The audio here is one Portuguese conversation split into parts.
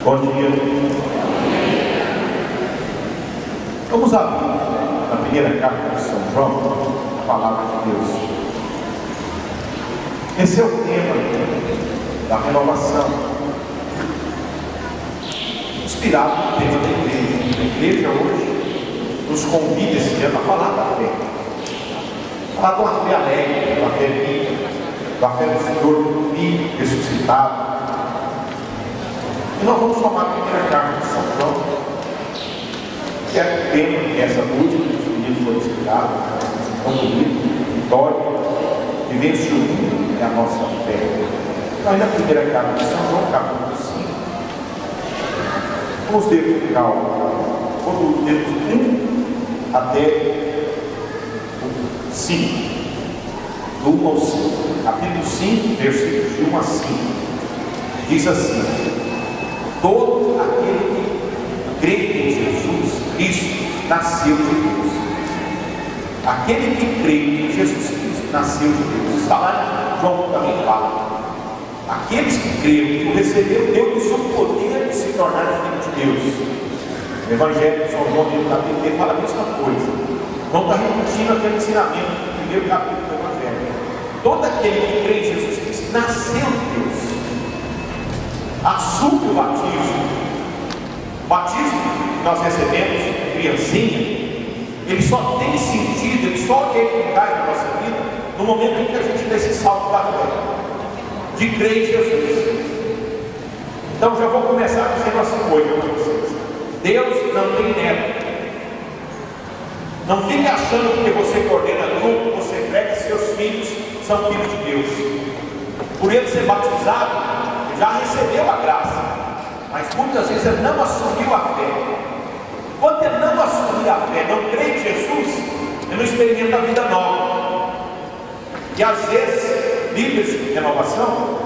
Bom dia. Vamos abrir na primeira carta de São João, a palavra de Deus. Esse é o tema da renovação, inspirado no tema da igreja. A igreja hoje nos convida esse ano a falar da fé. Falar de uma fé alegre, de uma fé viva, da fé do Senhor vivo, ressuscitado. E nós vamos tomar a primeira carta de São João, que é o tema dessa música que os meninos foram explicados, tão bonito, vitória, vivência unida é a nossa fé. Então, aí na primeira carta de São João, capítulo 5, vamos verificar o dedo 1 até o 5. Do 1 ao 5, capítulo 5, versículos de 1 a 5, diz assim: todo aquele que crê em Jesus Cristo nasceu de Deus. Aquele que crê em Jesus Cristo nasceu de Deus. Está lá, João também fala. Aqueles que creram, que receberam, Deus lhes o poder de se tornar filho de Deus. O Evangelho de São João, no capítulo 1, fala a mesma coisa. João está repetindo aquele ensinamento do primeiro capítulo do Evangelho. Todo aquele que crê em Jesus Cristo nasceu de Deus. Assume o batismo. O batismo que nós recebemos, criancinha, ele só tem sentido, ele só é eficaz na nossa vida no momento em que a gente dá esse salto da fé, de crer em Jesus. Então já vou começar dizendo assim coisa para vocês: Deus não tem neto. Não fique achando que você coordena grupo, você prega, seus filhos são filhos de Deus. Por ele ser batizado, já recebeu a graça, mas muitas vezes ele não assumiu a fé. Quando ele não assumir a fé, não crê em Jesus, ele não experimenta a vida nova. E às vezes, líderes de renovação,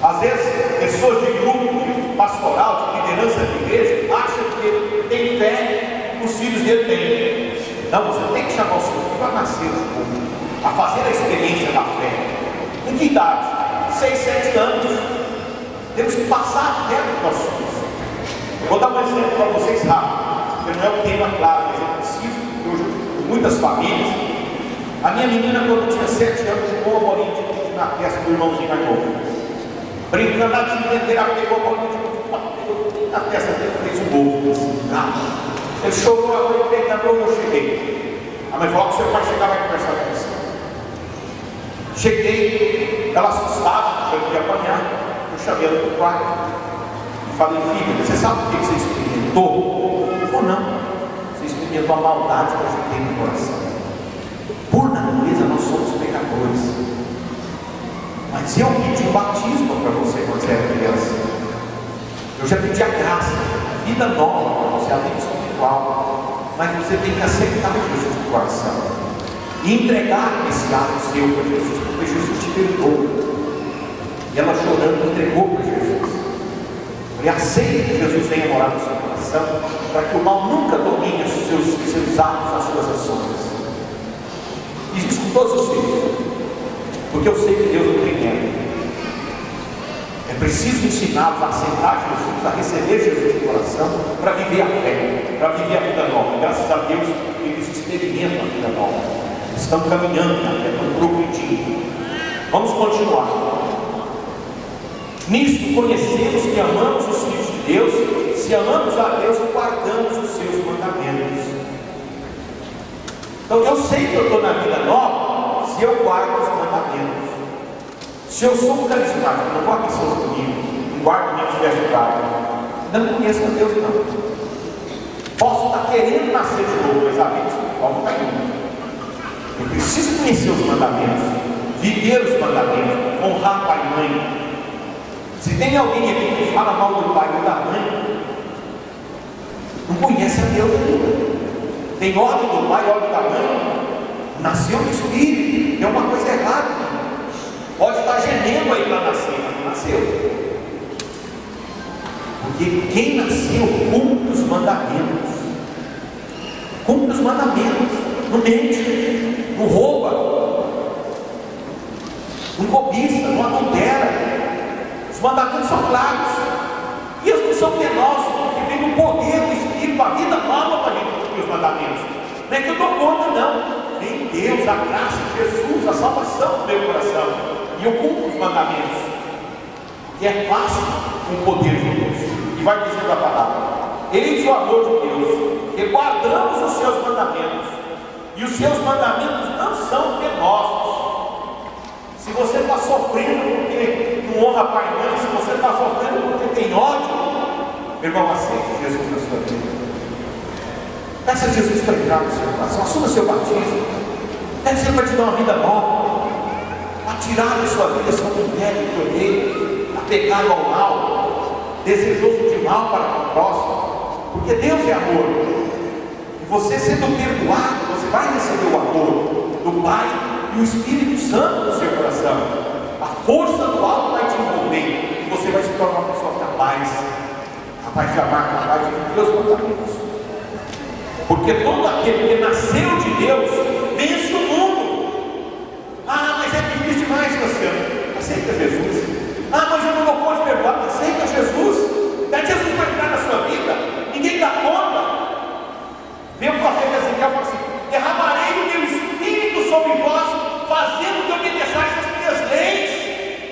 às vezes pessoas de grupo pastoral, de liderança de igreja, acham que ele tem fé, os filhos dele têm. Não, você tem que chamar o seu filho a nascer de novo, a fazer a experiência da fé. Em que idade? 6, 7 anos. Temos que passar a fé para os nossos filhos. Eu vou dar um exemplo para vocês rápido, porque não é um tema claro, mas é preciso, porque hoje, muitas famílias. A minha menina, quando tinha 7 anos, jogou uma bolinha de pique na testa do irmãozinho mais novo. Brincando lá, desentendeira, pegou a bolinha de pique na testa dele, fez um gol. Ele chorou, agora ele pegou, eu cheguei. A mãe falou que seu pai chegava e conversar com você. Cheguei, ela assustada, eu ia apanhar, eu chamei ela para o quarto e falei: filha, você sabe o que você experimentou? Ou não? Você experimentou a maldade que a gente tem no coração. Por natureza nós somos pecadores. Mas eu pedi o batismo para você quando você era criança. Eu já pedi a graça, a vida nova para você, a vida espiritual. Mas você tem que aceitar Jesus no coração e entregar esse ato seu para Jesus, porque Jesus te perdoou. E ela chorando entregou para Jesus. E aceita que Jesus venha morar no seu coração, para que o mal nunca domine os seus atos, as suas ações. Diz isso com todos os filhos, porque eu sei que Deus não tem medo. É preciso ensiná-los a aceitar Jesus, a receber Jesus no coração, para viver a fé, para viver a vida nova. Graças a Deus, eles experimentam a vida nova. Estão caminhando na fé, estão progredindo. Vamos continuar. Nisto conhecemos que amamos os filhos de Deus, se amamos a Deus e guardamos os seus mandamentos. Então eu sei que eu estou na vida nova se eu guardo os mandamentos. Se eu sou um carismático, não vou a pessoas comigo, não guardo minhas festividades, não conheço a Deus não. Posso estar querendo nascer de novo, mas a vida espiritual não está indo. Eu preciso conhecer os mandamentos, viver os mandamentos, honrar pai e mãe. Se tem alguém aqui que fala mal do pai ou da mãe, não conhece a Deus ainda. Tem ordem do pai, ordem da mãe, nasceu no espírito, tem uma coisa errada. Pode estar gemendo aí para nascer, mas não nasceu. Porque quem nasceu cumpre os mandamentos. Cumpre os mandamentos. Não mente, não rouba, não cobiça, não adultera. Os mandamentos são claros. E eles não são penosos, porque vem do poder do Espírito, a vida nova para a gente cumprir os mandamentos. Não é que eu dou conta, não. Vem Deus, a graça de Jesus, a salvação do meu coração. E eu cumpro os mandamentos. E é fácil com o poder de Deus. E vai dizendo a palavra: eis o amor de Deus, que guardamos os seus mandamentos. E os seus mandamentos não são penosos. Se você está sofrendo porque não honra pai e mãe, se você está sofrendo porque tem ódio, meu irmão, aceite Jesus na sua vida. Peça a Jesus para entrar no seu coração. Assuma seu batismo. Peça Ele para te dar uma vida nova, para tirar da sua vida essa mulher que odeia, apegado ao mal, desejoso de mal para com o próximo. Porque Deus é amor. E você sendo perdoado, você vai receber o amor do Pai e o Espírito Santo no seu coração. A força do alto vai te envolver e você vai se tornar uma pessoa capaz de amar, capaz de viver os mandamentos. Porque todo aquele que nasceu de Deus vence o mundo. Ah, mas é difícil demais, Luciano. Aceita Jesus. Ah, mas eu não vou poder perdoar. Aceita Jesus. Dá Jesus para entrar na sua vida. Ninguém dá conta. Vem o profeta Ezequiel e fala assim: derramarei o meu Espírito sobre vós, fazendo que obedeçais as minhas leis.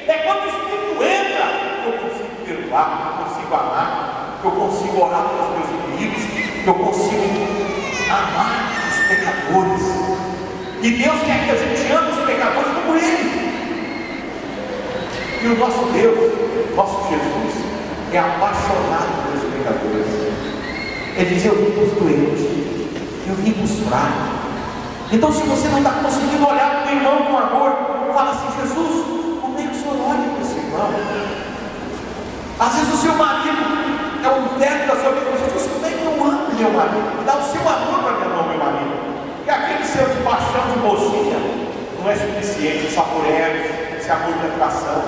É quando o Espírito entra que eu consigo perdoar, que eu consigo amar, que eu consigo orar pelos meus inimigos, que eu consigo amar os pecadores. E Deus quer que a gente ame os pecadores como Ele. E o nosso Deus, nosso Jesus, é apaixonado pelos pecadores. Ele diz: eu vim para os doentes, eu vim para os fracos. Então, se você não está conseguindo olhar para o irmão com amor, fala assim: Jesus, como é que o senhor olha para esse irmão? Às vezes o seu marido é o teto da sua vida. Jesus, como é que eu amo meu marido? Dá o seu amor para minha mão, meu marido. E aquele seu de paixão de mocinha não é suficiente. Esse amor esse amor de atração,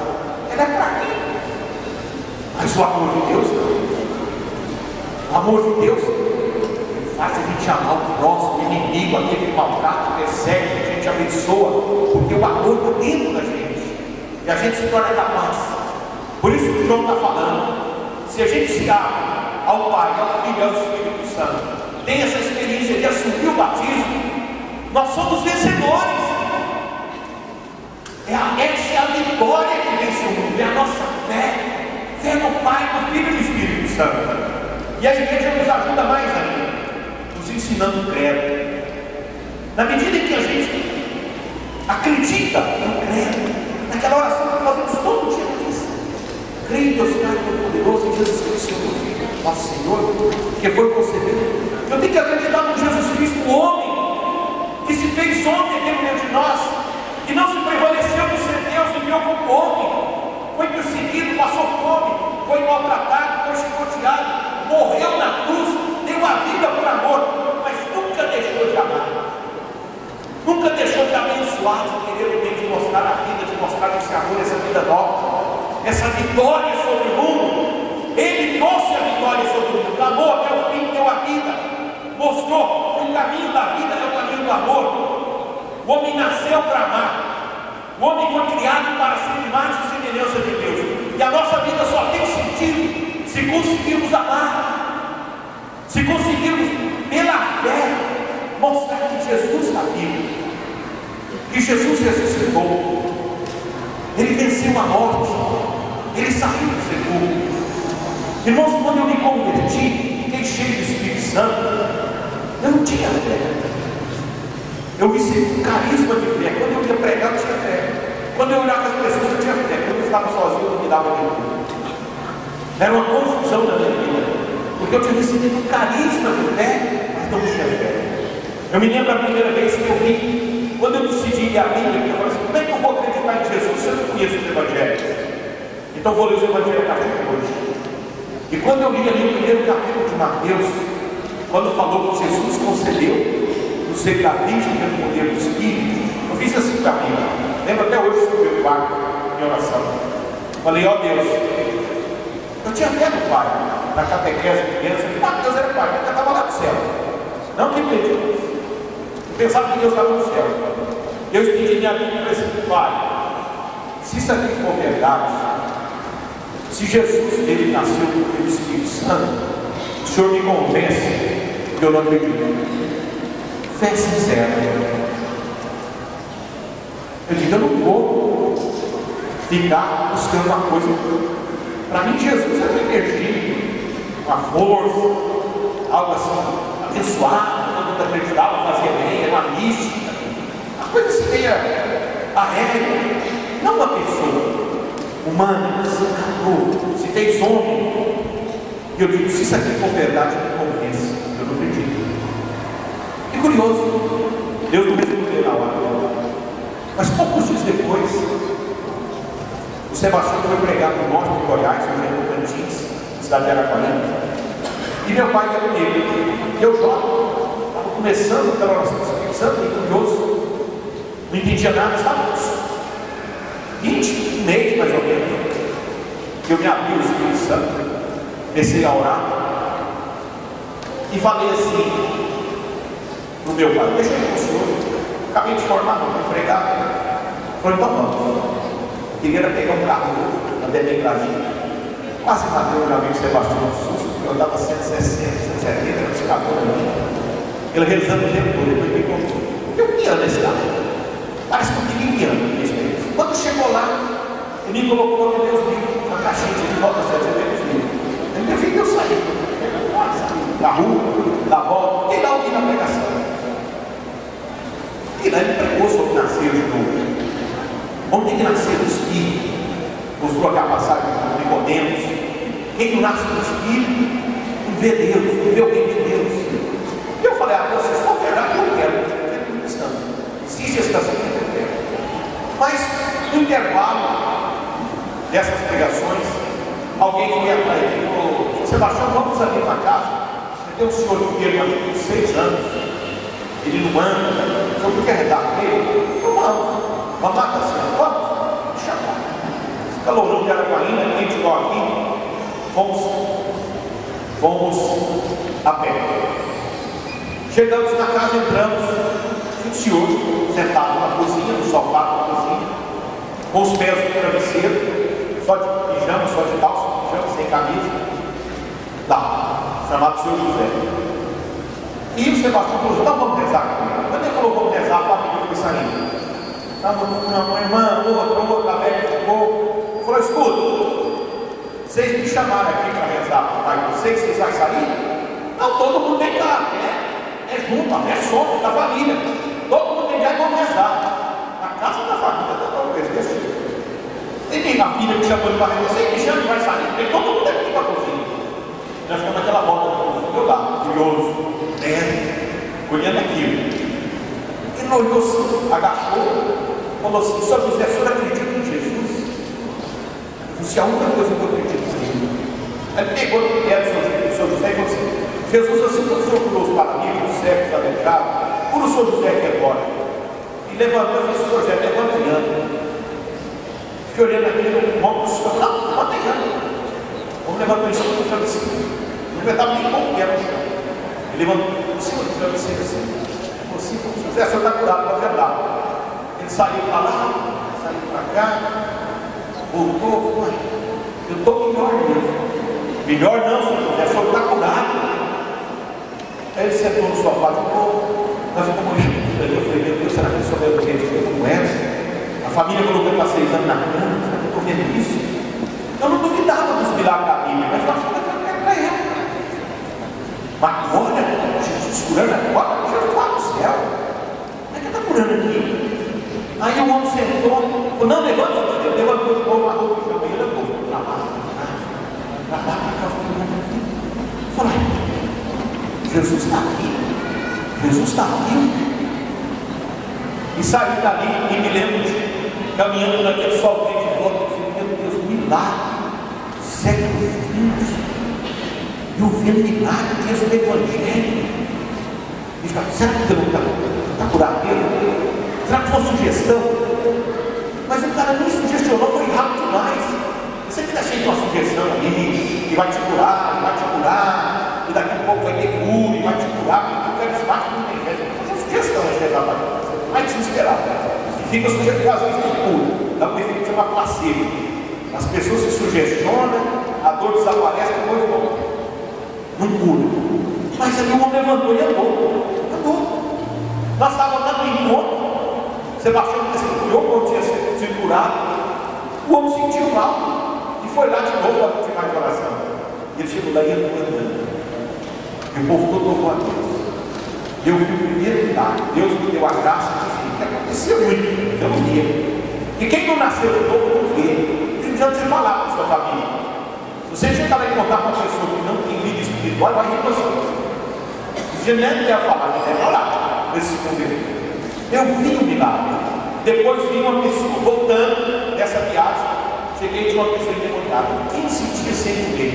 ele é para quem? Mas o amor de Deus não. O amor de Deus faz a gente amar o próximo, o inimigo, aquele que maltrata, persegue, que a gente abençoa, porque o amor está dentro da gente e a gente se torna capaz. Por isso que João está falando: se a gente se abre ao Pai, ao Filho e ao Espírito Santo, tem essa experiência de assumir o batismo, nós somos vencedores. Essa é a vitória que vence o mundo, é a nossa fé no Pai, no Filho e no Espírito Santo. E a igreja nos ajuda mais ainda, nos ensinando o credo. Na medida em que a gente acredita no credo, naquela oração que fazemos todo dia, creio em Deus Pai Todo-Poderoso, em Jesus Cristo, Senhor, Filho, nosso Senhor, que foi concebido. Eu tenho que acreditar no Jesus Cristo, o homem que se fez homem aqui no meio de nós, que não se prevaleceu de ser Deus e viveu como homem, foi perseguido, passou fome, foi maltratado, foi chicoteado, morreu na cruz, deu a vida por amor, mas nunca deixou de amar, nunca deixou de abençoar, de querer de mostrar a vida, de mostrar esse amor, essa vida nova, essa vitória sobre o mundo. Ele trouxe a vitória sobre o mundo, amou até o fim, deu a vida, mostrou que o caminho da vida é o caminho do amor. O homem nasceu para amar, o homem foi criado para ser imagem e semelhança de Deus, e a nossa vida só tem sentido se conseguirmos amar, se conseguirmos pela fé mostrar que Jesus está vivo, que Jesus ressuscitou, Ele venceu a morte, Ele saiu do sepulcro. Irmãos, quando eu me converti, fiquei cheio do Espírito Santo, eu não tinha fé. Eu recebi um carisma de fé. Quando eu ia pregar, eu tinha fé. Quando eu olhava as pessoas, eu tinha fé. Quando eu estava sozinho, eu não me dava nenhum. Era uma confusão na minha vida, porque eu tinha recebido um carisma de fé, mas não tinha fé. Eu me lembro a primeira vez que eu vi, quando eu decidi ler a Bíblia, eu falei assim: como é que eu vou acreditar em Jesus se eu não conheço os Evangelhos? Então vou ler os Evangelhos a partir de hoje. E quando eu li ali o primeiro capítulo de Mateus, quando falou que Jesus concedeu no seio da Virgem pelo poder do Espírito, eu fiz assim para mim. Lembro até hoje do meu quarto, minha oração. Falei: ó Deus, eu tinha fé no Pai, na catequese de criança, que Mateus era Pai, porque eu estava lá no céu. Não que acredito. Eu pensava que Deus estava no céu. Deus pediu minha Bíblia e falei assim: Pai, se isso aqui for verdade, Se Jesus ele nasceu pelo Espírito Santo, o Senhor me convence que eu não acredito. Fé sincera. Eu digo, eu não vou ficar buscando uma coisa. Para mim, Jesus é uma energia, uma força, algo assim, abençoado, todo mundo acreditava, fazia bem, era uma mística, uma coisa assim meio aérea, não uma pessoa humana, se encarnou, se fez homem. E eu digo, se isso aqui for verdade, me convence, eu não acredito. E curioso, Deus não respondeu na hora. Mas poucos dias depois, o Sebastião foi pregar no norte de Goiás, no Tocantins, cidade de Araquari. E meu pai ia comigo. E eu jovem, estava começando aquela oração do Espírito Santo, e curioso, não entendia nada, estávamos 20 meses mais ou menos, que eu me abri o Espírito Santo, comecei a orar, e falei assim para o meu pai, deixa eu ir com o senhor, acabei de formar, não fui pregado. Falei, então vamos. Queria pegar um carro na DB Brasil. Quase matei o meu amigo Sebastião no susto, porque eu andava 160, 170, nos carros ali. Ele rezando o tempo todo, ele me contou. Eu piano esse carro. Parece que eu queria piano nesse mês. Quando chegou lá, ele me colocou no Deus livre, na caixinha de volta, Deus livre. Ele me viu que eu saí. Da rua, da volta, e lá ouvi na pregação. E lá ele pregou sobre nascer de novo. Vamos ter que nascer do Espírito. Mostrou a passagem de Nicodemos. Quem não nasce do Espírito, não vê Deus, não vê o reino de Deus. E eu falei, se for verdade, eu quero. Existe esse casamento, eu quero. Mas, no intervalo dessas pregações, alguém foi atrás e falou, Sebastião, vamos ali na casa. Tem um senhor que veio aqui com 6 anos. Ele não anda, o senhor não quer redar com ele? Então vamos. Vamos lá, assim, vamos chamar. Esse calorão de Araguaína, a gente igual aqui, fomos a pé. Chegamos na casa, entramos, o senhor sentado na cozinha, no sofá da cozinha, com os pés no travesseiro, só de pijama, só de calça, pijama, sem camisa, lá, chamado senhor José. E o Sebastião falou, então vamos rezar comigo. Quando ele falou, vamos rezar, a família foi saindo. Estava uma irmã, outra, velha, ficou. Falou, escuta, vocês me chamaram aqui para rezar com o pai de vocês vão sair? Não, todo mundo tem carro, é junto, é somos da família. Todo mundo tem carro e vamos rezar. Na casa da família, todo mundo desse tipo. E a filha me chamou para rezar, vocês me chamam, vai sair, porque todo mundo tem que ir para a cozinha. Nós ficamos naquela volta da cozinha, eu lá, curioso, olhando aquilo. Ele olhou assim, agachou, falou assim, São José, o senhor acredita em Jesus? Eu disse, a única coisa que eu acredito em Jesus. Ele pegou no pé do São José e falou assim, Jesus, assim como o senhor curou os paralíticos, os cegos, os alejados, cura o São José que é agora. E levantou e disse, São José, levanta e anda. Fiquei olhando aquilo, vamos, não, levanta e anda. Vamos levantar isso para o travesseiro. Ele estava nem com o pé no chão. Ele levantou em cima do travesseiro assim. Assim, José, o senhor está curado, pode andar. Ele saiu para lá, saiu para cá, voltou, eu estou melhor mesmo. Melhor não, senhor José, o senhor está curado. Aí ele sentou no sofá de novo, nós ficamos olhando. Eu falei, meu Deus, será que ele souber o que ele como era? A família colocou ele para 6 anos na cama, será que eu estou vendo isso? Eu não duvidava dos milagres da Bíblia, mas eu achava que era para ele. Mas agora, Jesus curando agora, Jesus vai no céu. Como é que está curando aqui? Aí o homem sentou, falou, não, levanta, levantou de novo a roupa de cabelo, levantou para lá, para cá, falei, Jesus está aqui, Jesus está aqui. E saí dali e me lembro de caminhando naquele sol quente de volta, meu Deus, milagre, séculos vindos. E ouvindo milagre, Deus do Evangelho. E ficava, será que não está curado mesmo? Será que foi sugestão? Mas o cara nem sugestionou, foi rápido demais. Você fica cheio de uma sugestão ali, que vai te curar, e daqui a pouco vai ter cura, e vai te curar, porque o carismático não tem fé. Foi uma sugestão, mais desesperado. E fica sujeito, às vezes tem cura, dá para efeito chamar placebo. As pessoas se sugestiona, a dor desaparece, depois volta. Não cura. Mas aí o homem levantou e andou. Nós estávamos dando um encontro. Sebastião decidiu que eu tinha sido curado. O homem sentiu mal e foi lá de novo para pedir mais oração. Ele chegou lá e entrou andando. E o povo todo louvou a Deus. Eu vi o primeiro milagre. Deus me deu a graça de ver que acontecia muito. Eu não via. E quem não nasceu de novo não vê. Não adianta você falar para a sua família. Se você chegar lá e contar para uma pessoa que não tem vida espiritual, vai rir você. Você nem quer falar, nem quer falar nesse segundo. Eu vi o milagre. Depois vi uma pessoa voltando dessa viagem. Cheguei de uma pessoa endemoniada, 15 dias sem comer.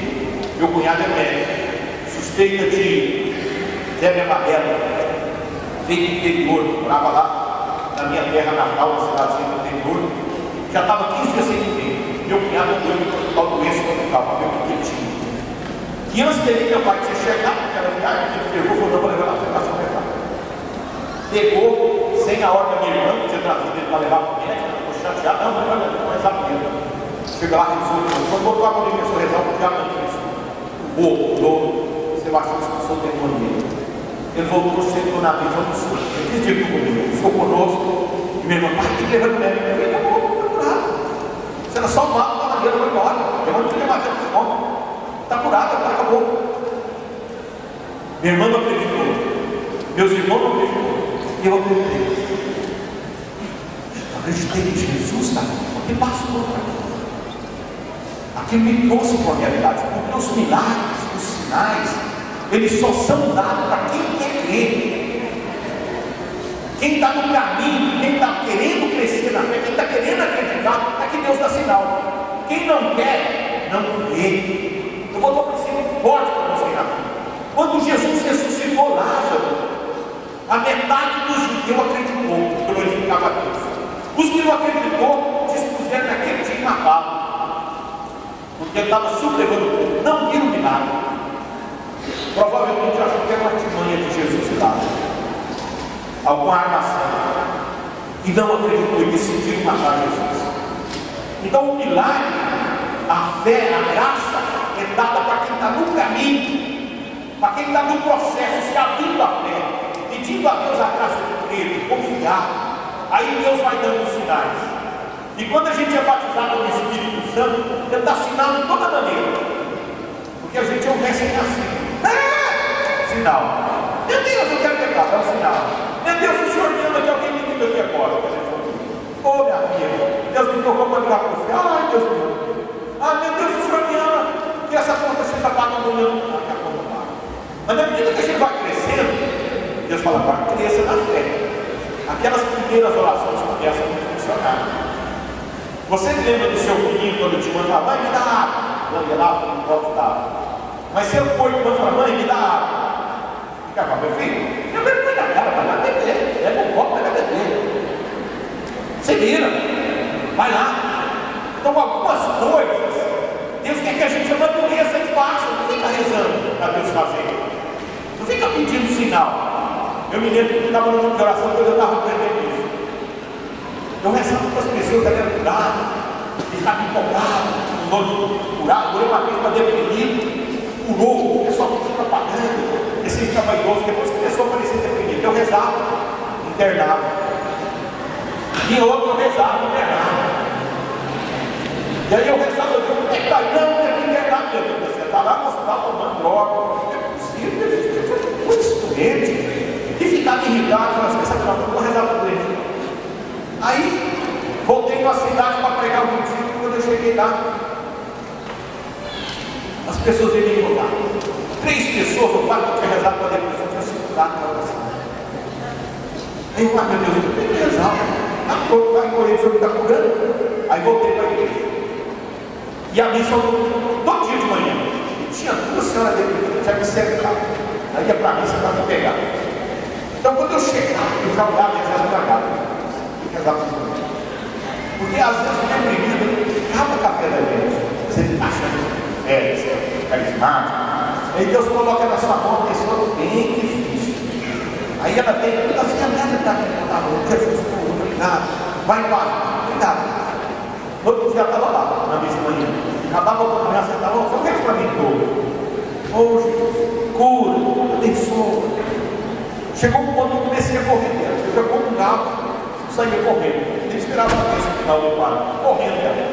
Meu cunhado é médico, suspeita de febre amarela, veio do interior, morava lá na minha terra natal, na cidadezinha do interior. Já estava 15 dias sem comer. Meu cunhado foi no hospital doença no hospital para ver o que ele tinha. E antes dele, meu pai tinha chegado naquela viagem, ele pegou, falou: não, vou levar lá para a levar. Pegou, sem a ordem da minha irmã, que tinha trazido ele para levar para o médico, ficou chateado, não rezar primeiro. Chega lá, rezou, quando botou a mão e começou a rezar, o diabo não fez. O dono, Sebastião expulsou o demônio dele. Ele voltou, chegou na mesa do sul. Ele disse: digo comigo, ficou conosco. E minha irmã: pai, tem que levar o médico. Eu falei: não, vou procurar. Você era só um mato, a madeira foi embora. Eu não tinha matado de fome. Está curado, acabou. Minha irmã não acreditou. Meus irmãos não acreditou. E eu acreditei. Eu acreditei que Jesus, porque passou para mim. Aquilo me trouxe para a realidade, porque os milagres, os sinais, eles só são dados para quem quer crer. Quem está no caminho, quem está querendo crescer na fé, quem está querendo acreditar, é que Deus dá sinal. Quem não quer, não vê. Eu vou dar um princípio forte para você na vida. Quando Jesus ressuscitou Lázaro, a metade dos judeus acreditou, glorificava a Deus. Os que não acreditou, dispuseram naquele dia e mataram. Porque ele estava sublevando o povo, não viram milagre. Provavelmente achou que era uma artimanha de Jesus lá, alguma armação, e não acreditou e decidiu matar Jesus. Então o milagre, a fé, a graça é dada para quem está no caminho, para quem está no processo, se abrindo a fé, pedindo a Deus a graça de crer, de confiar. Aí Deus vai dando os sinais. E quando a gente é batizado no Espírito Santo, Ele dá sinal de toda maneira. Porque a gente é um recém-nascido. Sinal. Meu Deus, eu quero pegar, dá um sinal. Meu Deus, o Senhor me ama, que alguém me liga aqui agora. Ô minha filha, Deus me tocou para ligar para você. Ai, Deus me ama. Ah, meu Deus, o Senhor me ama, que essa conta seja paga amanhã. Ah, que a conta paga. Mas na medida que a gente vai crescendo, Deus fala: vai, cresça na fé. Aquelas primeiras orações começam a funcionar. Você lembra do seu filhinho quando te mãe fala: mãe, me dá água? Não, ia lá, não pode dar. Mas seu pai quando fala: mãe, me dá água. Fica: meu filho, não vergonha na cara, vai lá beber. É um copo, vai lá beber. Você vira, vai lá. Então, algumas coisas, Deus quer que a gente amadureça e faça. Não fica rezando para Deus fazer. Não fica pedindo sinal. Eu me lembro que estava no grupo de oração quando eu estava aprendendo isso. Eu rezava para as pessoas que eram curadas, que estavam empolgados, com dor de curar, curei uma vez para deprimido, curou, o pessoal fez propaganda, esse fica vaidoso, depois começou a parecer deprimido. Eu rezava, internava. E outro eu rezava, internava. E aí eu rezava, eu digo: como é que está? Não, tem que internar mesmo. Você está lá no hospital tomando droga. Não é possível, a gente é muito doente. E ficava irritado, falava assim: essa droga, eu vou rezar para doente. Aí, voltei para a cidade para pregar o motivo. Quando eu cheguei lá, as pessoas iam me contar. 3 pessoas, ou 4 que tinha rezado para a depressão, tinham se curado na oração. Aí eu: meu Deus, eu tenho que rezar. Vai correr, o senhor está curando. Aí voltei para a igreja. E a missa todo dia de manhã. E tinha 2 senhoras deprimidas que já me cercavam. Aí ia para a missa para me pegar. Então, quando eu chegava, eu já olhava e rezava para cá. Porque às vezes o deprimido acaba o café da gente. Você fica achando carismático. Aí Deus coloca na sua mão uma pessoa bem difícil. Aí ela vem e fala assim: a minha está aqui, Jesus, obrigado. Vai embora, obrigado. No outro dia ela estava lá, na mesa de manhã. Acabava com a criança e estava, só fez para mim todo. Oh Jesus, cura, abençoa. Chegou um ponto que eu comecei a correr dela. Eu já comungava, saía correndo. Nem esperava esse final do quadro, correndo dela.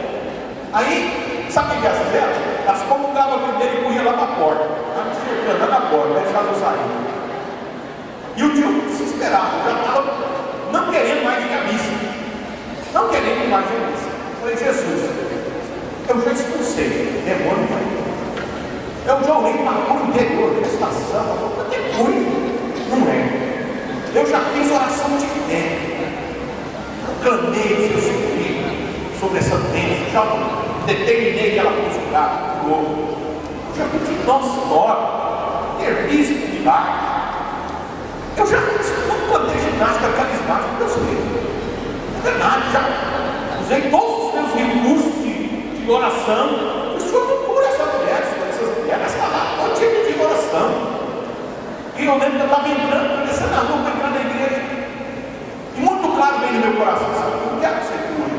Aí, sabe o que elas fizeram? Elas comungavam primeiro e corriam lá para a porta. Ela me cercando lá na porta, deixava eu sair. E o tio desesperado, já estava não querendo mais ir à missa. Não querendo mais ir à missa. Eu falei, Jesus, eu já expulsei demônio, pai. Eu já orei para o interior, estação, até coisa. Não é. Eu já fiz oração de fé. Eu clamei, eu sofri sobre essa bênção. Já determinei que ela fosse curada. Eu já pedi Nossa Senhora, serviço de milagre. Eu já fiz tudo quanto é ginástica carismática que eu sei. É verdade, já usei todos os meus recursos de oração. O Senhor não cura essas mulheres falaram, todo tipo de oração. E eu lembro que eu estava entrando, descendo na rua, entrando na igreja. E muito claro veio no meu coração, eu não quero que você cure,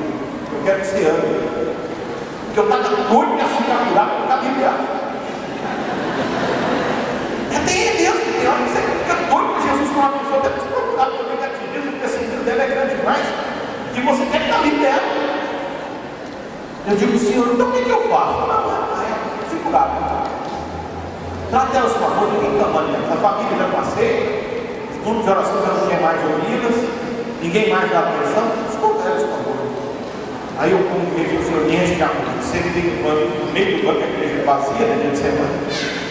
eu quero que você ame. Porque eu estava doido de ficar curado por causa de Deus. Tem Deus, tem hora que você fica doido com Jesus com uma pessoa, até se procurar pelo negativismo, porque esse Deus dela é grande demais, e você quer estar livre dela. Eu digo, Senhor, então o que eu faço? Eu fico curado. Trata elas com amor, ninguém está mandando. A família já passei, os grupos de oração já não tem mais ouvidas, ninguém mais dá atenção, escuta elas com amor. Aí eu comuniquei com o Senhor, enche de amor, sempre tem um banco, no meio do banco, a igreja vazia, né, dia de semana.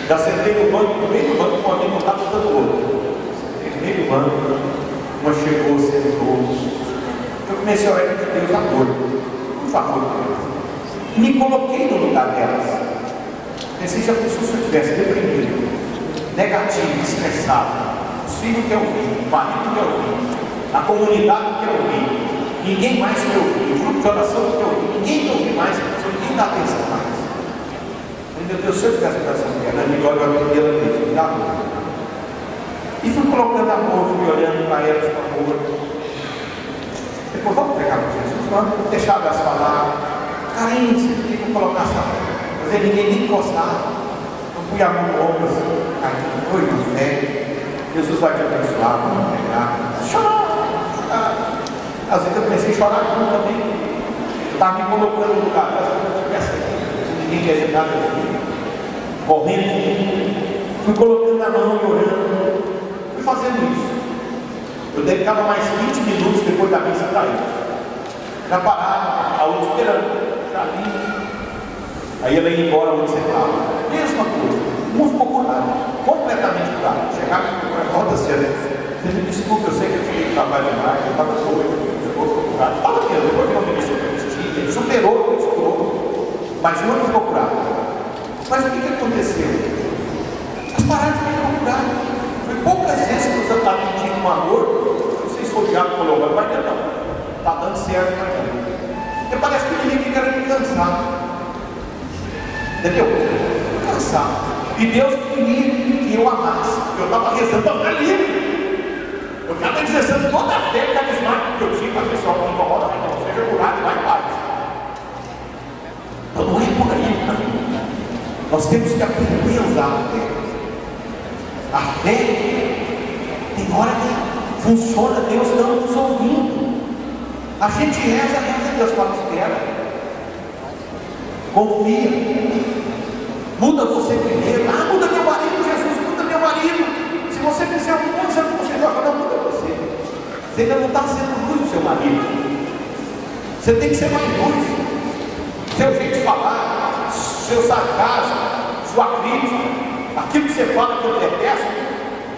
Já sentei no banco, no meio do banco, com alguém não estava dando outro. Sentei no meio do banco, uma chegou, sentou. Eu comecei a orar de Deus, amor, por favor, e me coloquei no lugar delas. Pensei, já pensou se eu estivesse deprimido, negativo, estressado, os filhos que eu vi, o marido que eu vi, a comunidade que eu vi, ninguém mais que eu vi, o grupo de oração que eu vi, ninguém que eu vi mais, ninguém dá atenção mais. Meu Deus, se eu tivesse com essa mulher, na minha glória, eu ia me dar amor. E fui colocando amor, fui olhando para elas com amor. Depois, vamos pregar com Jesus, vamos deixar elas falar. Carência, tem que colocar essa mão. Fazer ninguém nem encostar. Eu fui a mão no ombro assim, aí, oi, meu fé, Jesus vai te abençoar, vamos pregar. Chorar. Às vezes eu comecei a chorar junto também. Estava me colocando no lugar, mas se eu tivesse aqui, ninguém quer nada de mim. Correndo, fui colocando a mão e orando, fui fazendo isso. Eu dedicava mais 20 minutos depois da missa para isso. Já parava, a outra esperando, já vinha. Aí ela ia embora onde você estava. Mesma coisa, não ficou curado, completamente curado. Chegava e falava, você me desculpa, eu sei que eu tive que trabalhar demais, eu estava doido, eu ficou curado. Estava mesmo, depois de uma vez que eu assisti, ele superou, ele curou, mas não ficou curado. Mas o que aconteceu? As paradas de me procurar. Foi poucas vezes que eu estava pedindo um amor. Não sei se foi o diabo que falou, mas não. Está dando certo para mim. Porque parece que o inimigo quer me cansar. Entendeu? Cansar. E Deus queria que eu amasse. Eu estava rezando para ficar livre. Eu estava exercendo toda a fé carismática que eu tinha para pessoal que não incomoda, não. Seja curado e vai em paz. Então não é por aí, não. Nós temos que aprender a usar a fé. A fé tem hora que funciona, Deus não nos ouvindo. A gente reza, Deus fala, espera. Confia. Muda você primeiro. Ah, muda meu marido, Jesus, muda meu marido. Se você fizer alguma coisa, você vai falar, muda você. Você ainda não está sendo luz do seu marido. Você tem que ser mais luz. Seu jeito de falar, seu sarcasmo, sua crítica, aquilo que você fala que eu detesto,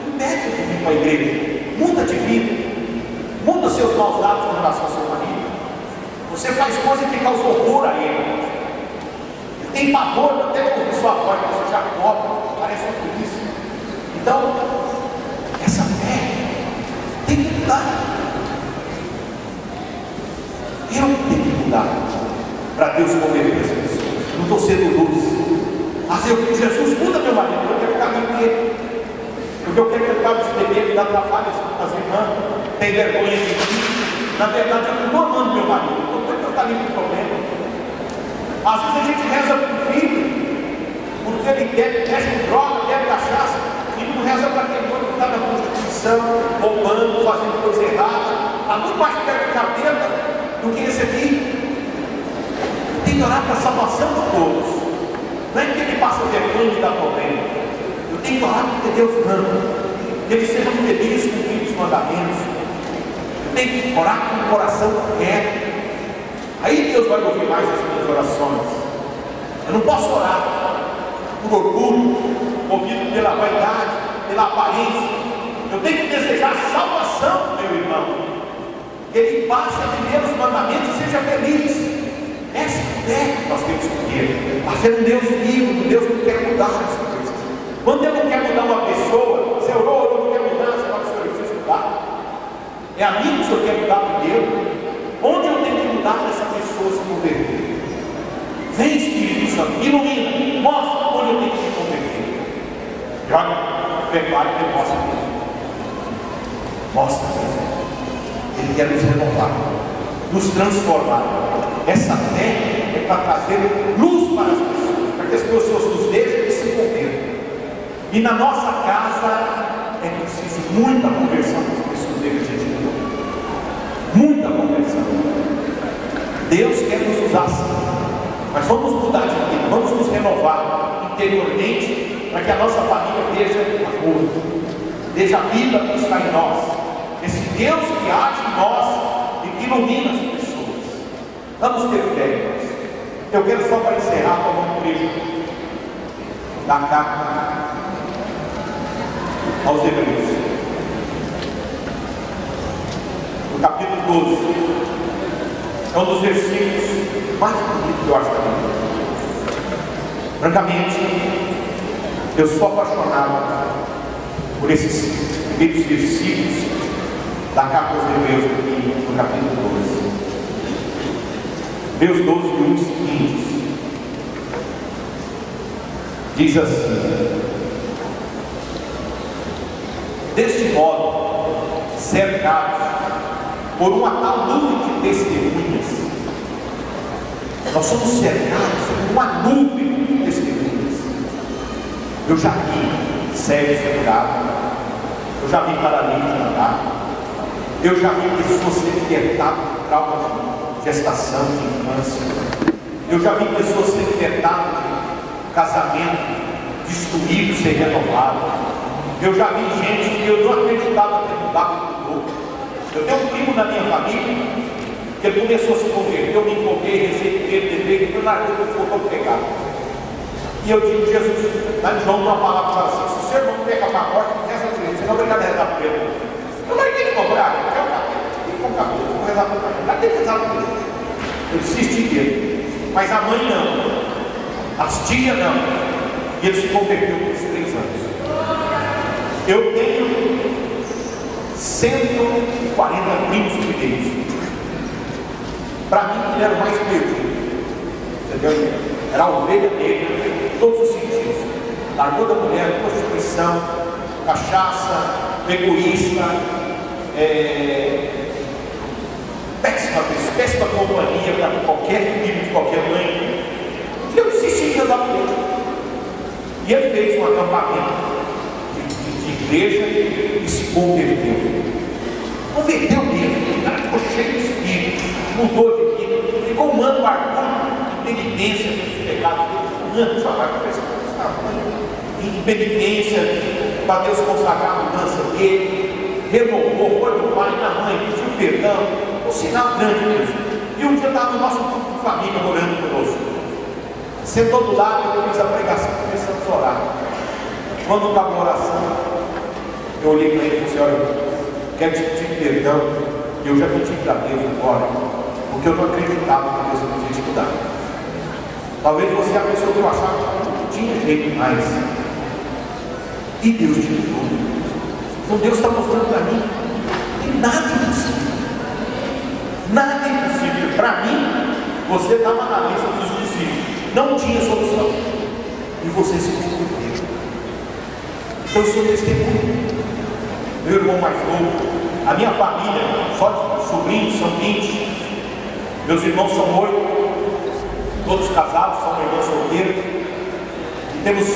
impede de vir para a igreja. Muda de vida. Muda seus maus hábitos com relação ao seu marido. Você faz coisa que causa horror a ele. Tem pavor até de ouvir sua voz, você já cobra, parece uma polícia. Então, essa fé tem que mudar. Eu tenho que mudar para Deus converter as pessoas. Não estou sendo luz. Mas eu digo, Jesus, muda meu marido, eu quero ficar com ele. Porque eu quero que ele acabe de beber, me dá trabalho, as irmãs, tem vergonha de mim. Na verdade, eu não estou amando meu marido, eu estou tentando ficar livre do problema. Às vezes a gente reza por porque ele mexe com droga, bebe cachaça, e não reza para aquele outro que está na prostituição, roubando, fazendo coisa errada, está muito mais perto de cadeira do que esse aqui. Tem que orar para a salvação de todos. Não é que ele passa vergonha e dá problema. Eu tenho que orar porque Deus ama, que eles sejam felizes com os mandamentos. Eu tenho que orar com o coração que quer. Aí Deus vai ouvir mais as minhas orações. Eu não posso orar por orgulho, movido pela vaidade, pela aparência. Eu tenho que desejar a salvação do meu irmão, que ele passe a viver os mandamentos e seja feliz. Essa é que nós temos que ter. A ser um Deus vivo, um Deus que quer mudar as coisas. Quando Deus não quer mudar uma pessoa, você orou, não quer mudar, você fala, Senhor, eu preciso mudar. É a mim que o Senhor quer mudar primeiro. Onde eu tenho que mudar para essa pessoa se converter? Vem, Espírito Santo, ilumina, mostra onde eu tenho que me converter. Joga, prepare e mostra a Deus. Mostra a Deus. Ele quer nos renovar, nos transformar. Essa fé é para trazer luz para as pessoas, para que as pessoas nos vejam e se convertam. E na nossa casa é preciso muita conversão para as pessoas verem a gente mudar. Muita conversão. Deus quer nos usar assim, mas vamos mudar de vida, vamos nos renovar interiormente, para que a nossa família veja amor, veja a vida que está em nós, esse Deus que age em nós e que ilumina as pessoas. Vamos ter fé, irmãos. Eu quero só para encerrar com um trecho da carta aos Hebreus. No capítulo 12, é um dos versículos mais bonitos que eu acho da Bíblia. Francamente, eu sou apaixonado por esses primeiros versículos da carta aos Hebreus, aqui no capítulo 12. Hebreus 12, 1 seguinte, diz assim: deste modo, cercados por uma tal nuvem de testemunhas, nós somos cercados por uma nuvem de testemunhas. Eu já vi cegos curados, eu já vi paralíticos andar, eu já vi pessoas serem libertadas de trauma de gestação, de infância, eu já vi pessoas serem libertadas de casamento destruído, ser renovado. Eu já vi gente que eu não acreditava ter mudado do outro. Eu tenho um primo na minha família que ele começou a se converter, eu me empolguei, recebi, eu larguei o fogo pegado. E eu digo, Jesus, lá em João tem uma palavra que fala assim: se o senhor não pega para a morte, não reza por ele, você não vai rezar por ele. Eu larguei de cobrar, eu quero cabelo, vou rezar por ele. Larguei de rezar por ele. Eu desisti dele. Mas a mãe não, as tias não. E ele se converteu por 3 anos. Eu tenho 140 primos primeiros. Para mim, ele era o mais perdido. Entendeu? Era a ovelha negra em todos os sentidos. Largou da mulher, prostituição, cachaça, egoísta, péssima companhia para qualquer filho de qualquer mãe. E eu desisti de andar com ele. E ele fez um acampamento de igreja e se converteu. Converteu mesmo, o cara ficou cheio de espírito, mudou de vida, ficou um ano marcando em penitência pelos pecados dele, um ano só marcando em penitência para Deus consagrar a mudança dele, renovou, foi do pai, da mãe, pediu perdão, um sinal grande mesmo. E um dia estava no nosso grupo de família orando conosco. Sentou do lado, eu fiz a pregação, começamos a orar. Quando estava na oração, eu olhei para ele e disse: olha, quero te pedir perdão, e eu já pedi para Deus agora, porque eu não acreditava que Deus podia te mudar. Talvez você é a pessoa que eu achava que não tinha jeito mais. E Deus te mudou. Então Deus está mostrando para mim que nada é impossível. Nada é impossível. Para mim, você estava na lista dos possíveis. Não tinha solução. E você se converteu. Então eu sou testemunho. Meu irmão mais novo, a minha família, só de sobrinhos, são 20. Meus irmãos são 8. Todos casados, são irmãos solteiros. temos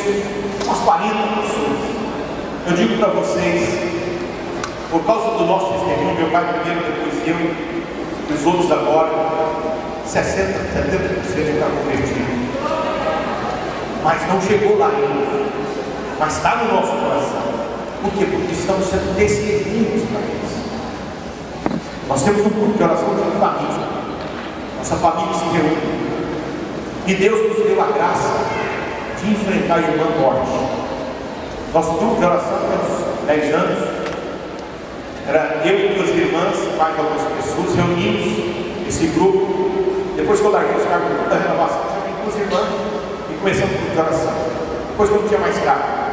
umas 40 pessoas. Eu digo para vocês, por causa do nosso testemunho, meu pai primeiro, depois eu, os outros agora, 60%, 70% está convertido. Mas não chegou lá ainda. Mas está no nosso coração. Por quê? Porque estamos sendo testemunhos para eles. Nós temos um grupo de oração de família. Nossa família se reúne. E Deus nos deu a graça de enfrentar a irmã morte. Nosso grupo de oração temos 10 anos. Era eu e duas irmãs, mais algumas pessoas, reunimos esse grupo. Depois que eu larguei os cargos da renovação, chamei duas irmãs e começamos o grupo de oração. Depois que eu não tinha mais cargo,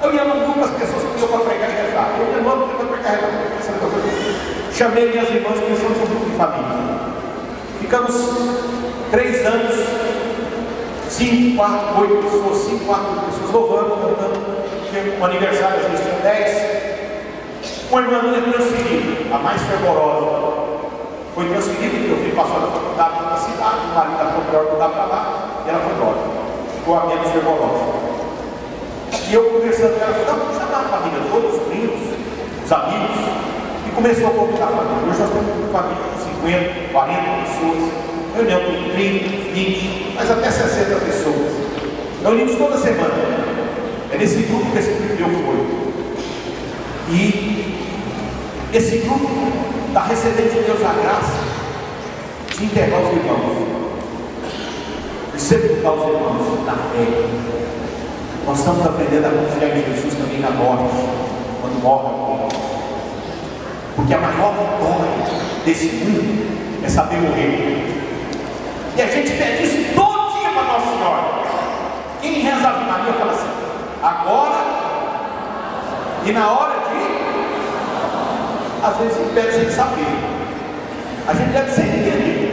eu ia no grupo, as pessoas que iam para pregar e rezar. Eu ia no grupo para pregar e rezar. Chamei minhas irmãs, começamos um grupo de família. Ficamos 3 anos, 5, 4, 8 pessoas, 5, 4 pessoas louvando, cantando. Tinha um aniversário, às vezes tinha 10. Uma irmã minha transferida, a mais fervorosa, foi transferida, porque eu fui passar na faculdade na cidade, o marido da procuradora mudar para lá, e ela foi embora. Ficou a menos fervorosa. E eu conversando com ela, falei, não, vamos chamar a família, todos os primos, os amigos, e começou a convidar a família. Hoje nós temos uma família com 50, 40 pessoas, reunião com 30, 20, mas até 60 pessoas. Reunimos toda semana. É nesse grupo que esse meu foi. E esse grupo está recebendo de Deus a graça de enterrar os irmãos, de sepultar os irmãos na fé. Nós estamos aprendendo a confiar em Jesus também na morte, quando morre. Porque a maior vitória desse mundo é saber morrer. E a gente pede isso todo dia para Nossa Senhora. Quem reza a Ave Maria fala assim, agora e na hora de, às vezes pede sem saber. A gente deve sem entender.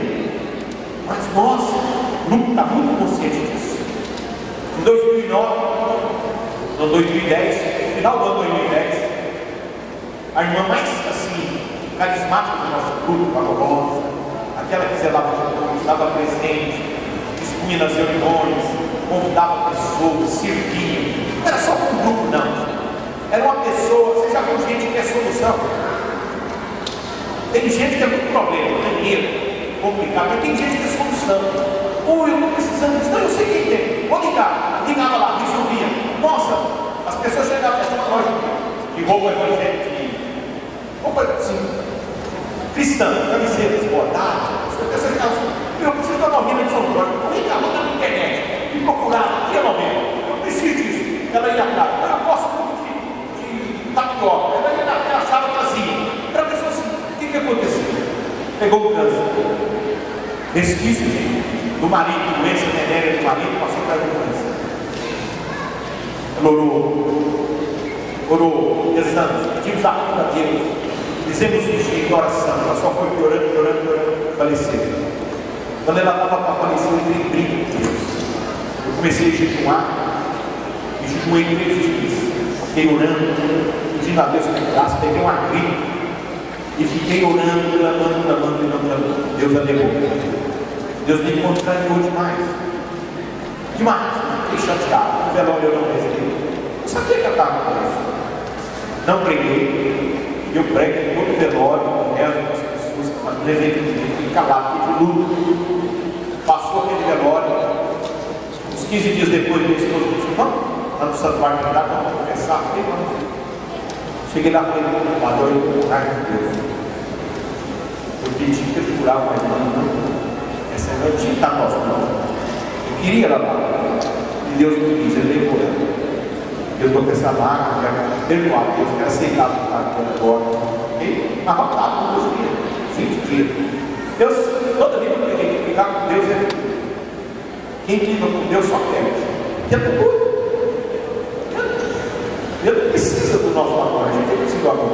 Mas nós, o grupo está muito consciente disso. Em 2009, no 2010, no final do ano 2010, a irmã mais assim, carismática do nosso grupo, valorosa, aquela que zelava de tudo, estava presente, expunha nas reuniões, convidava pessoas, servia. Não era só com um grupo, não. Era uma pessoa, você já viu gente que é solução. Tem gente que é muito problema, dinheiro, complicado, mas tem gente que é solução. Ou eu estou precisando disso, não, eu sei quem tem. Vou ligar, ligava lá, resolvia. Nossa, as pessoas chegavam nessa loja de roupa evangélica, roupa assim, cristã, camisetas, bordadas. As pessoas chegavam assim, eu preciso da novena de São Jorge. Vem cá, manda na internet, me procurar, que é novena? Eu preciso disso. Ela ia atrás, eu posso de tapioca. Ela ia naquela sala vazia. Para a pessoa assim, o que aconteceu? Pegou o câncer. Resquício do marido, doença venérea do marido, passou para a câncer. Ela orou, rezando, pedimos a cura a Deus, fizemos vigília de oração, ela só foi piorando, faleceu. Quando ela estava para falecer, eu entrei em briga com Deus. Eu comecei a jejuar, e jejuei 3 dias, fiquei orando, pedindo a Deus que graça, peguei uma gripe, e fiquei orando, clamando. Deus a levou. Deus me contrariou demais. Fiquei chateado. O velório eu não recebi. Eu sabia que eu estava com isso. Não preguei. Eu prego em todo velório, rezo com as pessoas, fiquei calado, fiquei de luto. Passou aquele velório. Uns 15 dias depois, minha esposa disse: vamos lá no santuário de lá, vamos confessar. Falei, vamos. Cheguei lá com ele, padrão, de Deus. Eu pedi que ele curava, mas não. Essa irmã tinha que estar nossa, não. Eu queria ela lá. E Deus me diz, ele levou ela. Eu estou com essa máquina, quero perdoar Deus, quero aceitar o que está aqui agora. E arrotado com Deus mesmo, 20 dias. Deus, toda vida eu peguei que brigar com Deus é. Quem briga com Deus só perde. Que é tudo. Deus não precisa do nosso amor, a gente precisa do amor.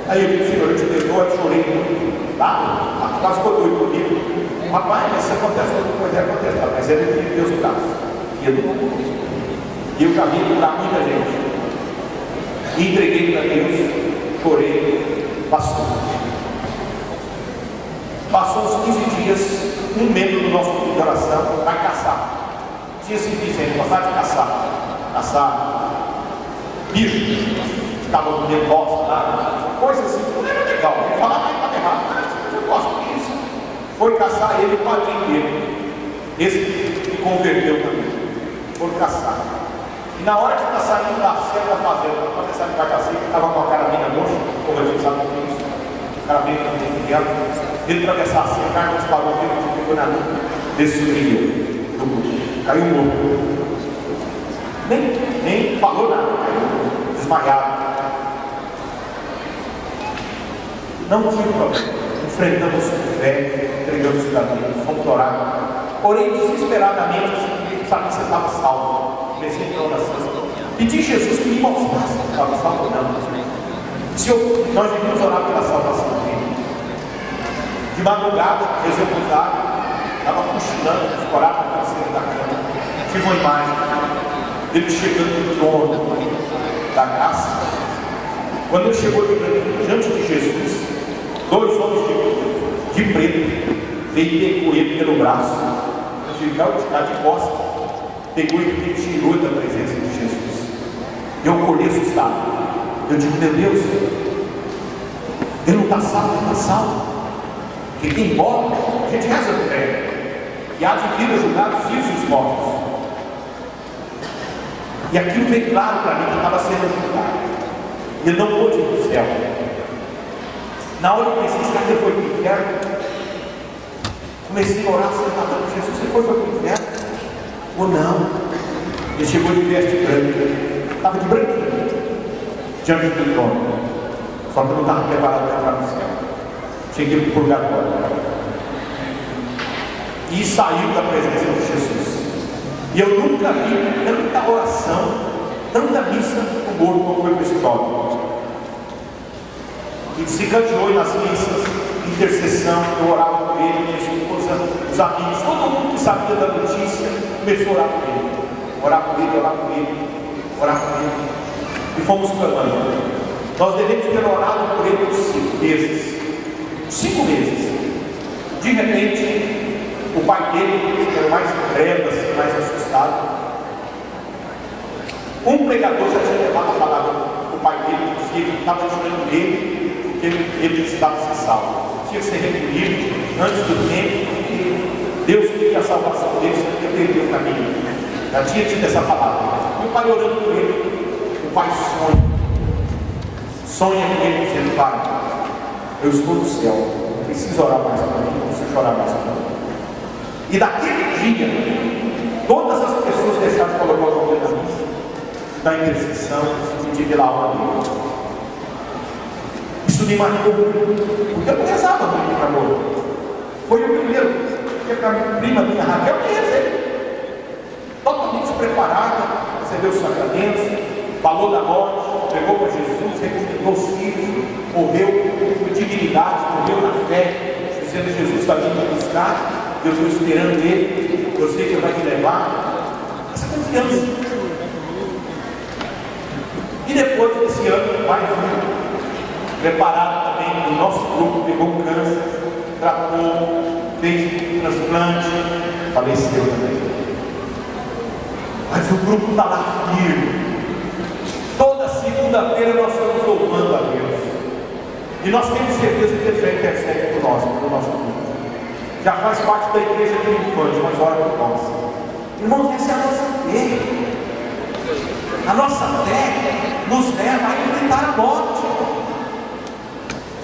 Aí eu disse, Senhor, eu te perdoo, eu chorei muito. Tá? Quase ficou doido comigo. Rapaz, mas se acontece alguma coisa, acontece, tá? Mas ele tem Deus no braço. E eu já vi curar muita gente. E entreguei para Deus, chorei, passou. Passou uns 15 dias, um membro do nosso grupo de oração vai caçar. tinha simplesmente gostava de caçar bicho, ficava comendo bosta lá, coisa assim, não era legal. Ele falava que estava errado, mas eu gosto disso. Foi caçar ele, o padrinho dele, esse que converteu também, foi caçar. E na hora que está saindo da cena da fazenda, para começar de bagaceiro, que estava com a carabina roxa, como a gente sabe o que é isso, carabina pequena, ele atravessar a cena, o cara disparou, ele pegou na nuca desse sobrinho do grupo, caiu morto. Nem falou nada, caiu desmaiado. Não tive problema, enfrentamos o fé, entregamos para Deus, fomos orar. Porém, desesperadamente, sabia que você estava salvo. Comecei a oração. Pedi a Jesus que me mostrasse que estava salvo, não. Nós devíamos orar pela salvação dele. De madrugada, executado, estava cochilando, escorado na cabeceira da cama. Tive uma imagem dele chegando no trono da graça. Quando ele chegou diante de Jesus, dois homens de preto veio pegou ele pelo braço, de costa, pegou e me tirou da presença de Jesus. Eu acordei assustado. Eu digo, meu Deus, ele não está salvo, ele está salvo. Porque quem morre, a gente reza no fé. E há de vir a julgar os vivos e os mortos. E aquilo veio claro para mim que estava sendo julgado. Ele não pôde ir para o céu. Na hora que eu pensei, será que ele foi para o inferno? Comecei a orar, Jesus, você foi para o inferno? Ou não? Ele chegou de veste branca, estava de branquinho, diante do trono. Só que eu não estava preparado para entrar no céu. Cheguei para o purgatório. E saiu da presença de Jesus. E eu nunca vi tanta oração, tanta missa no morto como foi para esse jovem. E se canteou nas missas, intercessão, eu orava por ele, minha esposa, os amigos, todo mundo que sabia da notícia, começou a orar por ele. Orar por ele, orar por ele, orar por ele. E fomos clamando. Nós devemos ter orado por ele por 5 meses. 5 meses. De repente, o pai dele, que era mais breve, assim, mais assustado, um pregador já tinha levado a palavra para o pai dele, que estava tirando dele, porque ele precisava ser salvo. Tinha que ser recolhido antes do tempo, porque Deus queria a salvação dele, porque ele perdeu o caminho. Já tinha tido essa palavra. E o pai orando por ele, o pai sonha com ele, dizendo, pai, eu estou no céu, preciso orar mais para mim, não preciso chorar mais para mim. E daquele dia, todas as pessoas deixaram de colocar o nome na missa, da intercessão, e de pela alma dele. Isso me marcou muito, porque eu não rezava muito para amor. Foi o primeiro, porque para a prima minha Raquel, eu rezei. Totalmente preparada, recebeu os sacramentos, falou da morte, pregou para Jesus, recomendou os filhos, morreu com dignidade, morreu na fé, dizendo: Jesus está vindo me buscar, eu estou esperando ele, eu sei que ele vai me levar. Essa confiança. E depois desse ano, mais um, preparado também, o nosso grupo pegou câncer, tratou, fez um transplante, faleceu também. Mas o grupo está lá firme. Toda segunda-feira nós estamos louvando a Deus. E nós temos certeza que Ele já intercede por nós, pelo nosso grupo. Já faz parte da igreja triunfante, mas ora por nós. Irmãos, essa é a nossa fé. A nossa fé nos leva a enfrentar a morte.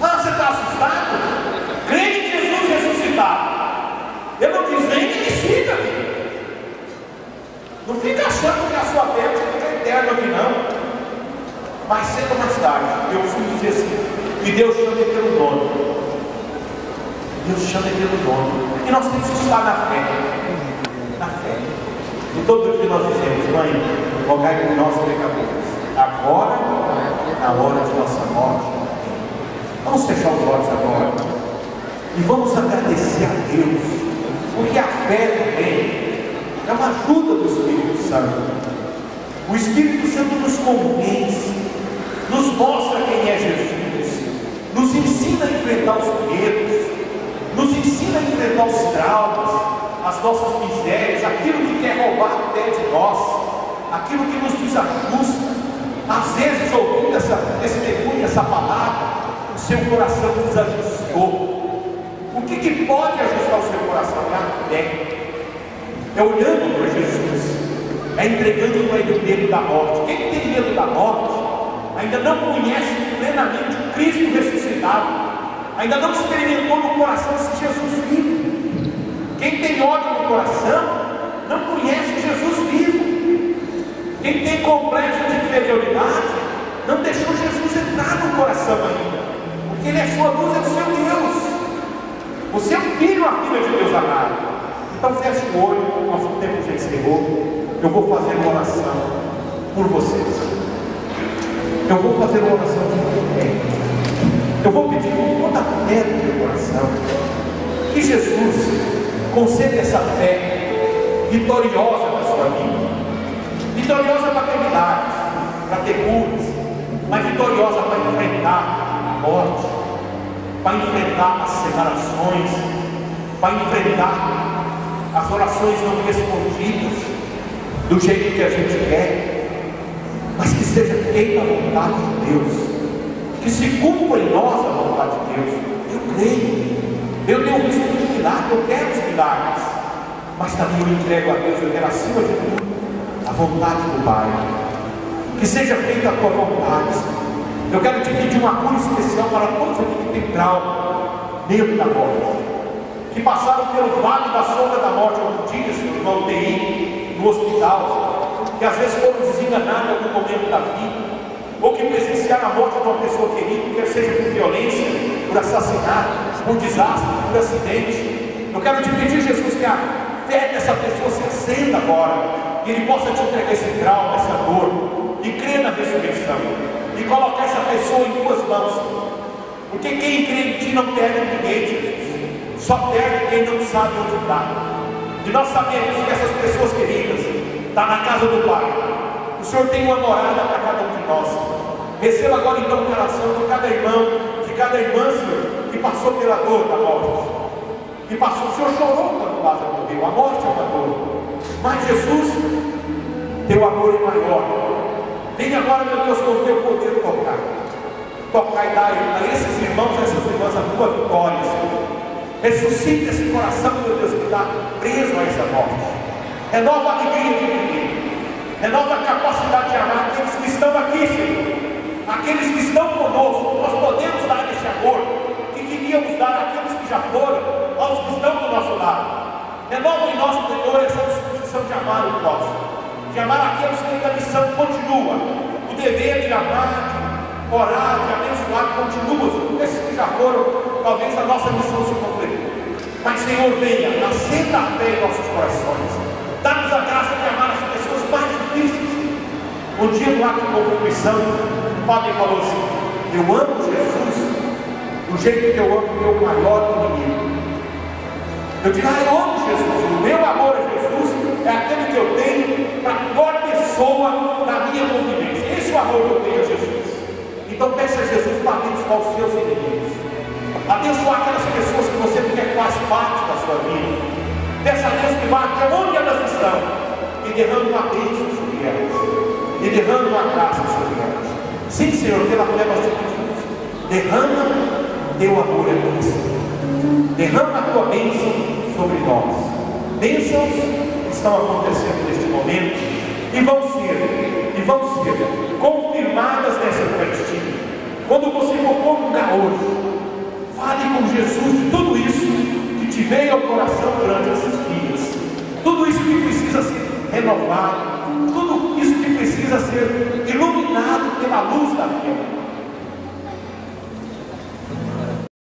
Ah, você está assustado? Crê em Jesus ressuscitado. Ele não diz nem que me siga. Não fica achando que a sua fé você fica eterna aqui, não. Mais cedo ou mais tarde, eu costumo dizer assim: que Deus chama pelo nome. Deus chama pelo nome. E nós temos que estar na fé. Na fé. E todo dia nós dizemos: Mãe, rogai por nós pecadores, agora, na hora de nossa morte. Vamos fechar os olhos agora e vamos agradecer a Deus, porque a fé também é uma ajuda do Espírito Santo. O Espírito Santo nos convence, nos mostra quem é Jesus, nos ensina a enfrentar os medos, nos ensina a enfrentar os traumas, as nossas misérias, aquilo que quer roubar até de nós, aquilo que nos desajusta. Às vezes, ouvindo esse testemunho, essa palavra, o seu coração desajustou. O que pode ajustar o seu coração? É a fé, é olhando para Jesus, é entregando para Ele o medo da morte. Quem tem medo da morte ainda não conhece plenamente o Cristo ressuscitado, ainda não experimentou no coração esse Jesus vivo. Quem tem ódio no coração não conhece Jesus vivo. Quem tem complexo de inferioridade não deixou Jesus entrar no coração ainda, porque Ele é sua luz, é o seu Deus. Você é um filho, a filha de Deus amado. Então feche o olho, nosso tempo já encerrou. Eu vou fazer uma oração por vocês. Eu vou fazer uma oração de fé. Eu vou pedir com toda a fé do meu coração que Jesus conceda essa fé vitoriosa na sua vida. Vitoriosa para ter milagres, para ter curas, mas vitoriosa para enfrentar a morte, para enfrentar as separações, para enfrentar as orações não respondidas do jeito que a gente quer, mas que seja feita a vontade de Deus, que se cumpra em nós a vontade de Deus. Eu creio, eu tenho visto muito milagre, eu quero os milagres, mas também eu entrego a Deus, eu quero acima de tudo a vontade do Pai, que seja feita a tua vontade. Eu quero te pedir uma cura especial para todos aqui que tem trauma, medo da morte, que passaram pelo vale da sombra da morte algum dia, Senhor, na UTI, no hospital, que às vezes foram desenganados em algum momento da vida, ou que presenciaram a morte de uma pessoa querida, quer seja por violência, por assassinato, por desastre, por acidente. Eu quero te pedir, Jesus, que a fé dessa pessoa se acenda agora, e Ele possa te entregar esse trauma, essa dor, e crer na ressurreição, e colocar essa pessoa em tuas mãos, porque quem crê em Ti não perde ninguém, Jesus, só perde quem não sabe onde está. E nós sabemos que essas pessoas queridas estão na casa do Pai. O Senhor tem uma morada para cada um de nós. Receba agora então o coração de cada irmão, de cada irmã, Senhor, que passou pela dor da morte, que passou. O Senhor chorou quando Lázaro morreu. A morte é uma dor, mas Jesus, teu amor é maior. Vem agora, meu Deus, com o teu poder tocar e dar a esses irmãos e essas irmãs a tua vitória, Senhor. Ressuscita esse coração, meu Deus, que está preso a essa morte. Renova a alegria de viver, renova a capacidade de amar aqueles que estão aqui, Senhor, aqueles que estão conosco. Nós podemos dar esse amor que queríamos dar àqueles que já foram, aos que estão do nosso lado. Renova em nós, Senhor, essa disposição de amar o próximo, de amar aqueles que ainda a missão continua, o dever de amar, de orar, de abençoar continua. Esses que já foram, talvez a nossa missão se completou, mas Senhor, venha, acenda a fé em nossos corações, dá-nos a graça de amar as pessoas mais difíceis. Um dia no ato de confissão, o Padre falou assim: eu amo Jesus do jeito que eu amo o meu maior inimigo. Eu digo, eu amo Jesus, o meu amor a Jesus é aquele que eu tenho para a pior pessoa da minha convivência. Esse é o amor que eu tenho a Jesus. Então peça a Jesus para abençoar os seus inimigos, abençoar aquelas pessoas que você não quer que faz parte da sua vida. Peça a Deus que vá até onde elas estão e derrame uma bênção sobre elas, e derrame uma graça sobre elas. Sim, Senhor, pela fé nós te pedimos, derrama teu amor a nós, derrama a tua bênção sobre nós. Bênçãos estão acontecendo neste momento e vão ser confirmadas nessa Eucaristia. Quando você for comungar hoje, fale com Jesus de tudo isso que te veio ao coração durante esses dias, tudo isso que precisa ser renovado, tudo isso que precisa ser iluminado pela luz da fé.